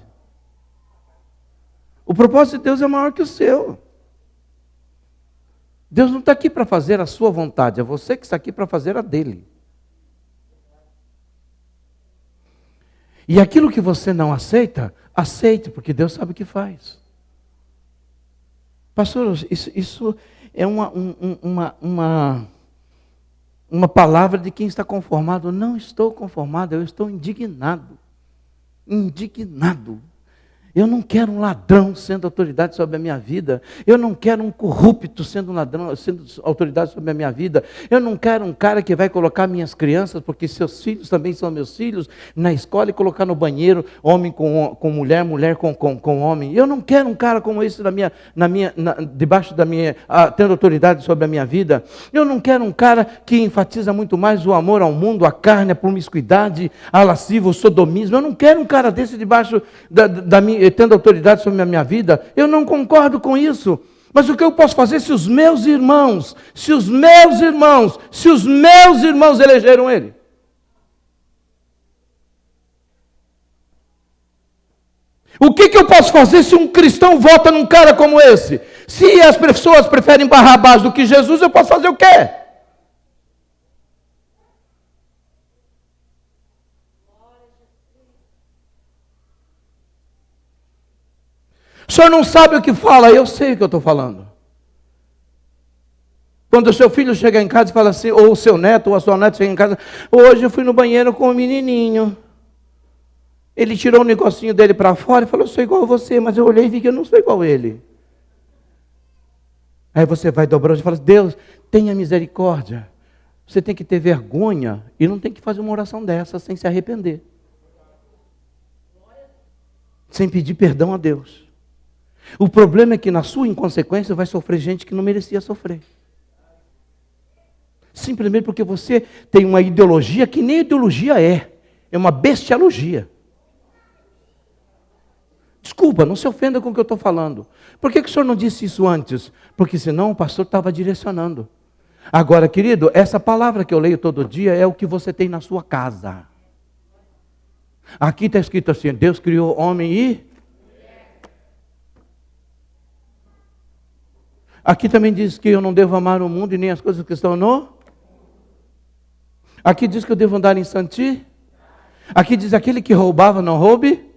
O propósito de Deus é maior que o seu. Deus não está aqui para fazer a sua vontade, é você que está aqui para fazer a dele. E aquilo que você não aceita, aceite, porque Deus sabe o que faz. Pastor, isso é uma palavra de quem está conformado. Não estou conformado, eu estou indignado. Indignado. Eu não quero um ladrão sendo autoridade sobre a minha vida. Eu não quero um corrupto sendo um ladrão, sendo autoridade sobre a minha vida. Eu não quero um cara que vai colocar minhas crianças, porque seus filhos também são meus filhos, na escola e colocar no banheiro, homem com mulher, mulher com homem. Eu não quero um cara como esse debaixo da minha, tendo autoridade sobre a minha vida. Eu não quero um cara que enfatiza muito mais o amor ao mundo, a carne, a promiscuidade, a lasciva, o sodomismo. Eu não quero um cara desse debaixo da minha, tendo autoridade sobre a minha vida. Eu não concordo com isso. Mas o que eu posso fazer se os meus irmãos elegeram ele? O que eu posso fazer se um cristão vota num cara como esse? Se as pessoas preferem Barrabás do que Jesus, eu posso fazer o quê? O senhor não sabe o que fala, eu sei o que eu estou falando. Quando o seu filho chega em casa e fala assim, ou o seu neto, ou a sua neta chega em casa, hoje eu fui no banheiro com o menininho. Ele tirou o negocinho dele para fora e falou, eu sou igual a você, mas eu olhei e vi que eu não sou igual a ele. Aí você vai dobrando e fala, Deus, tenha misericórdia. Você tem que ter vergonha e não tem que fazer uma oração dessa sem se arrepender. Sem pedir perdão a Deus. O problema é que na sua inconsequência vai sofrer gente que não merecia sofrer. Simplesmente porque você tem uma ideologia que nem ideologia é uma bestialogia. Desculpa, não se ofenda com o que eu estou falando. Por que o senhor não disse isso antes? Porque senão o pastor estava direcionando. Agora, querido, essa palavra que eu leio todo dia é o que você tem na sua casa. Aqui está escrito assim, Deus criou homem e... Aqui também diz que eu não devo amar o mundo e nem as coisas que estão no... Aqui diz que eu devo andar em santidade. Aqui diz aquele que roubava, não roube.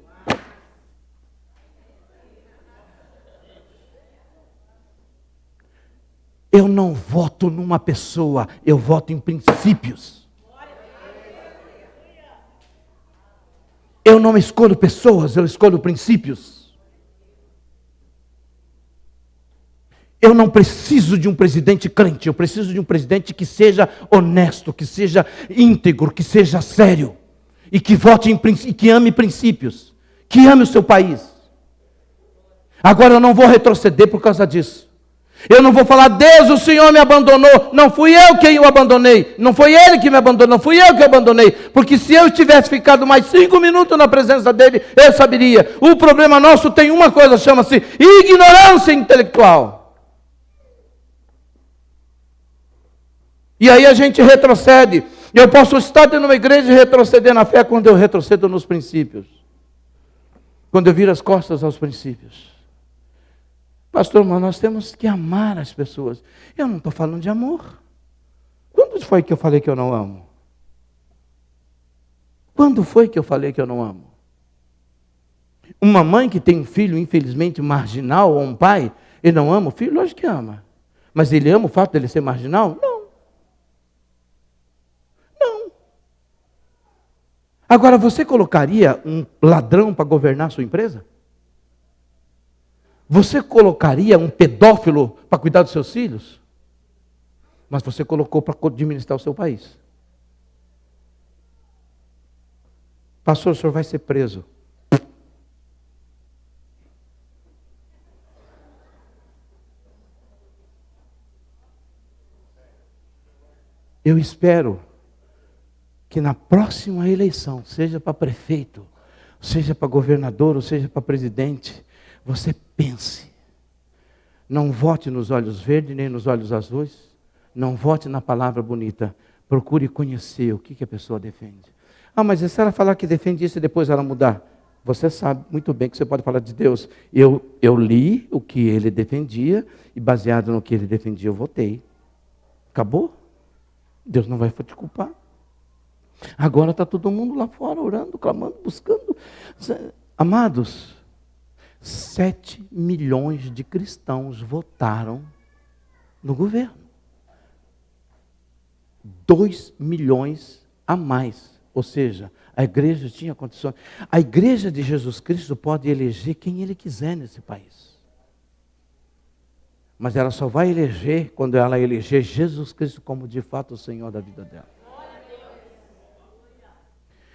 Eu não voto numa pessoa, eu voto em princípios. Eu não escolho pessoas, eu escolho princípios. Eu não preciso de um presidente crente, eu preciso de um presidente que seja honesto, que seja íntegro, que seja sério. E que vote em princípios, que ame princípios, que ame o seu país. Agora eu não vou retroceder por causa disso. Eu não vou falar, Deus, o Senhor me abandonou. Não fui eu quem o abandonei. Não foi Ele que me abandonou, não fui eu que o abandonei. Porque se eu tivesse ficado mais 5 minutos na presença dEle, eu saberia. O problema nosso tem uma coisa, chama-se ignorância intelectual. E aí a gente retrocede. Eu posso estar dentro de uma igreja e retroceder na fé quando eu retrocedo nos princípios. Quando eu viro as costas aos princípios. Pastor, mas nós temos que amar as pessoas. Eu não estou falando de amor. Quando foi que eu falei que eu não amo? Quando foi que eu falei que eu não amo? Uma mãe que tem um filho, infelizmente, marginal, ou um pai, ele não ama o filho? Lógico que ama. Mas ele ama o fato dele ser marginal? Não. Agora, você colocaria um ladrão para governar a sua empresa? Você colocaria um pedófilo para cuidar dos seus filhos? mas você colocou para administrar o seu país. Pastor, o senhor vai ser preso. Eu espero que na próxima eleição, seja para prefeito, seja para governador, ou seja para presidente, você pense. Não vote nos olhos verdes nem nos olhos azuis. Não vote na palavra bonita. Procure conhecer o que a pessoa defende. Ah, mas e se ela falar que defende isso e depois ela mudar? Você sabe muito bem que você pode falar de Deus. Eu li o que ele defendia e baseado no que ele defendia eu votei. Acabou? Deus não vai te culpar. Agora está todo mundo lá fora orando, clamando, buscando. Amados, 7 milhões de cristãos votaram no governo. 2 milhões a mais. Ou seja, a igreja tinha condições. A igreja de Jesus Cristo pode eleger quem ele quiser nesse país. Mas ela só vai eleger quando ela eleger Jesus Cristo como de fato o Senhor da vida dela.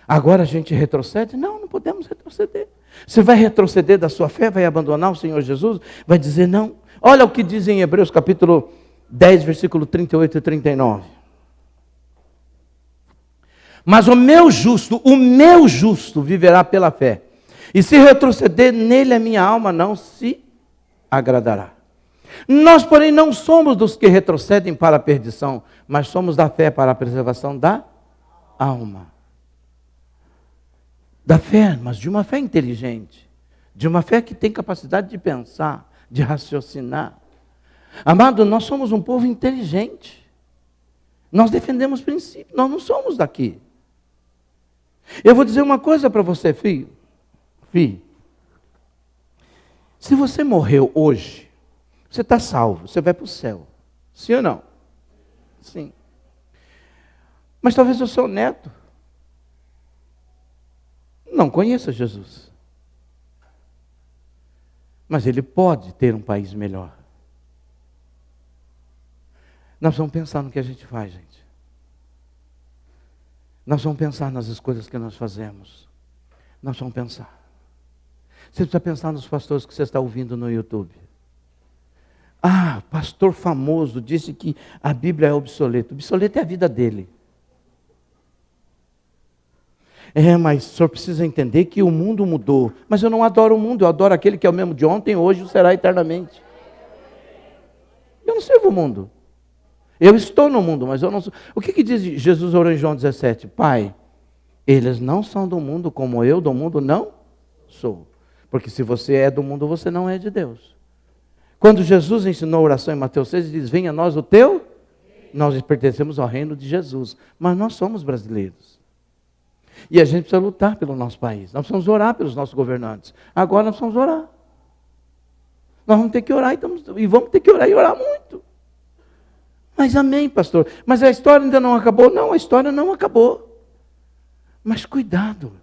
Agora a gente retrocede? Não, não podemos retroceder. Você vai retroceder da sua fé, vai abandonar o Senhor Jesus? Vai dizer não? Olha o que diz em Hebreus capítulo 10, versículo 38 e 39. Mas o meu justo viverá pela fé. E se retroceder nele, a minha alma não se agradará. Nós, porém, não somos dos que retrocedem para a perdição, mas somos da fé para a preservação da alma. Da fé, mas de uma fé inteligente, de uma fé que tem capacidade de pensar, de raciocinar. Amado, nós somos um povo inteligente. Nós defendemos princípios, nós não somos daqui. Eu vou dizer uma coisa para você, filho. Se você morreu hoje, você está salvo, você vai para o céu. Sim ou não? Sim. Mas talvez o seu neto não conheça Jesus. Mas ele pode ter um país melhor. Nós vamos pensar no que a gente faz, gente. Nós vamos pensar nas escolhas que nós fazemos. Nós vamos pensar. Você precisa pensar nos pastores que você está ouvindo no YouTube. Ah, pastor famoso disse que a Bíblia é obsoleta. Obsoleta é a vida dele. Mas o senhor precisa entender que o mundo mudou. Mas eu não adoro o mundo, eu adoro aquele que é o mesmo de ontem, hoje e será eternamente. Eu não sirvo o mundo. Eu estou no mundo, mas eu não sou. O que diz Jesus orou em João 17? Pai, eles não são do mundo como eu do mundo não sou. Porque se você é do mundo, você não é de Deus. Quando Jesus ensinou a oração em Mateus 6, ele diz, venha a nós o teu. Nós pertencemos ao reino de Jesus. Mas nós somos brasileiros. E a gente precisa lutar pelo nosso país. Nós precisamos orar pelos nossos governantes. Agora nós precisamos orar. Nós vamos ter que orar e vamos ter que orar e orar muito. Mas amém, pastor. Mas a história ainda não acabou? Não, a história não acabou. Mas cuidado.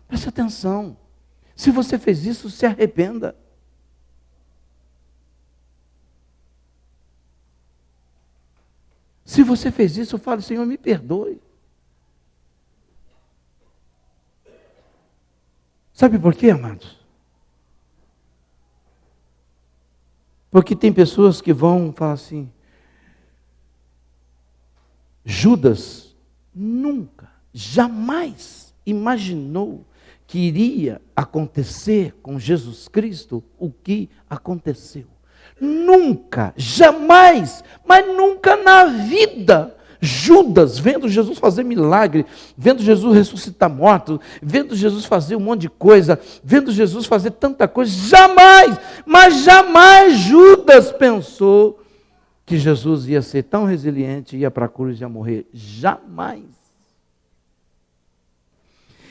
Preste atenção. Se você fez isso, se arrependa. Se você fez isso, fale, Senhor, me perdoe. Sabe por quê, amados? Porque tem pessoas que vão falar assim, Judas nunca, jamais imaginou que iria acontecer com Jesus Cristo o que aconteceu. Nunca, jamais, mas nunca na vida. Judas, vendo Jesus fazer milagre, vendo Jesus ressuscitar mortos, vendo Jesus fazer um monte de coisa, vendo Jesus fazer tanta coisa, jamais, mas jamais Judas pensou que Jesus ia ser tão resiliente, ia para a cruz e ia morrer. Jamais.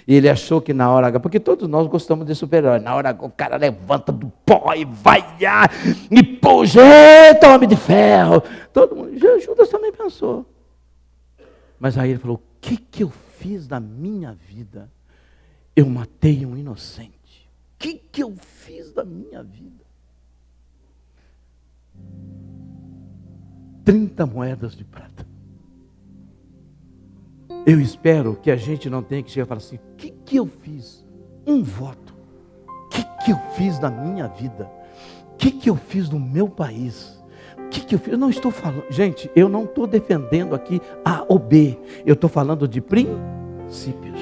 E ele achou que na hora H, porque todos nós gostamos de super-herói, na hora H o cara levanta do pó e vai, e puxa, eita, homem de ferro. Todo mundo, Judas também pensou. Mas aí ele falou, o que eu fiz da minha vida? Eu matei um inocente. O que eu fiz da minha vida? 30 moedas de prata. Eu espero que a gente não tenha que chegar e falar assim: o que eu fiz? Um voto. O que eu fiz na minha vida? O que eu fiz no meu país? O que eu fiz? Eu não estou falando, gente, eu não estou defendendo aqui A ou B. Eu estou falando de princípios.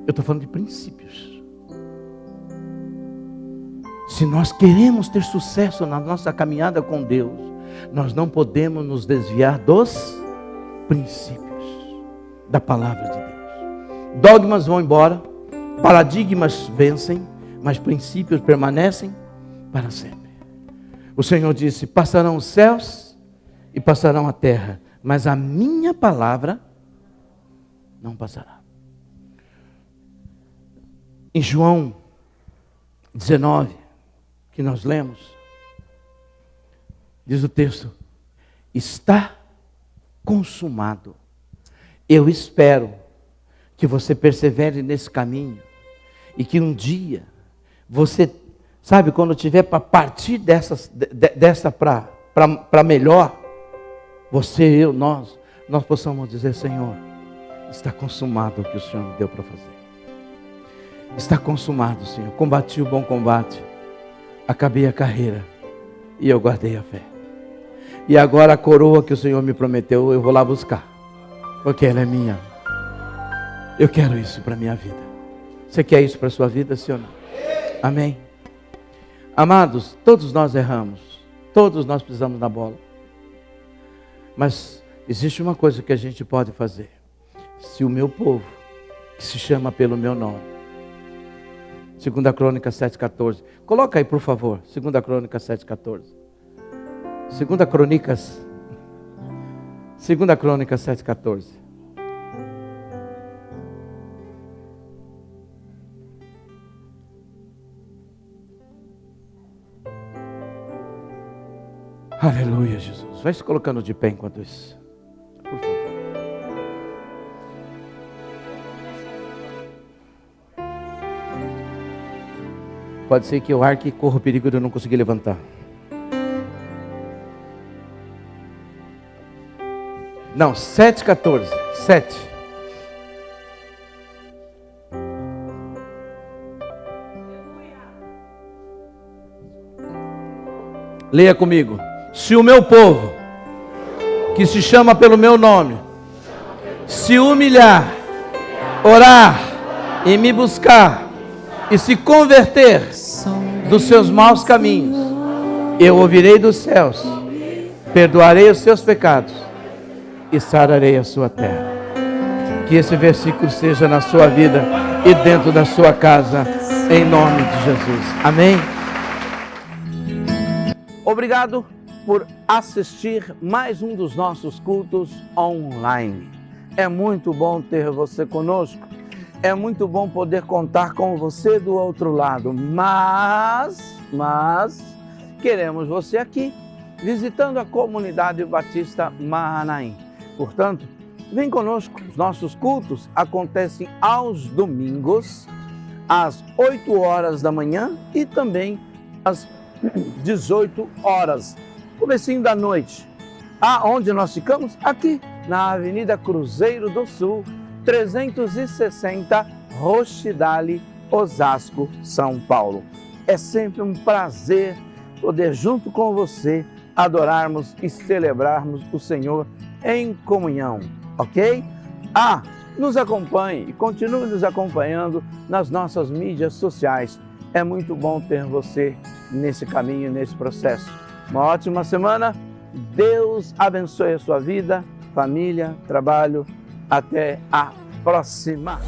Eu estou falando de princípios. Se nós queremos ter sucesso na nossa caminhada com Deus, nós não podemos nos desviar dos princípios da palavra de Deus. Dogmas vão embora, paradigmas vencem, mas princípios permanecem para sempre. O Senhor disse: passarão os céus e passarão a terra, mas a minha palavra não passará. Em João 19, que nós lemos, diz o texto: está consumado. Eu espero que você persevere nesse caminho e que um dia você, sabe, quando tiver para partir dessa para melhor, você, eu, nós possamos dizer: Senhor, está consumado o que o Senhor me deu para fazer. Está consumado, Senhor. Combati o bom combate, acabei a carreira e eu guardei a fé. E agora a coroa que o Senhor me prometeu, eu vou lá buscar, porque ela é minha. Eu quero isso para a minha vida. Você quer isso para a sua vida, sim ou não? Amém? Amados, todos nós erramos, todos nós pisamos na bola. Mas existe uma coisa que a gente pode fazer. Se o meu povo, que se chama pelo meu nome, 2 Crônicas 7,14. Coloca aí, por favor, 2 Crônicas 7,14. 2 Crônicas 7,14. Aleluia, Jesus. Vai se colocando de pé enquanto isso. Por favor. Pode ser que eu arque e corra o perigo de eu não conseguir levantar. Não, 7,14. 7. Leia comigo. Se o meu povo, que se chama pelo meu nome, se humilhar, orar e me buscar, e se converter dos seus maus caminhos, eu ouvirei dos céus, perdoarei os seus pecados e sararei a sua terra. Que esse versículo seja na sua vida e dentro da sua casa, em nome de Jesus. Amém? Obrigado por assistir mais um dos nossos cultos online. É muito bom ter você conosco. É muito bom poder contar com você do outro lado. Mas queremos você aqui, visitando a comunidade Batista Mahanaim. Portanto, vem conosco. Os nossos cultos acontecem aos domingos, às 8 horas da manhã e também às 18 horas. Comecinho da noite. Aonde nós ficamos? Aqui, na Avenida Cruzeiro do Sul, 360, Roxidale, Osasco, São Paulo. É sempre um prazer poder, junto com você, adorarmos e celebrarmos o Senhor em comunhão, ok? Nos acompanhe e continue nos acompanhando nas nossas mídias sociais. É muito bom ter você nesse caminho, nesse processo. Uma ótima semana. Deus abençoe a sua vida, família, trabalho. Até a próxima.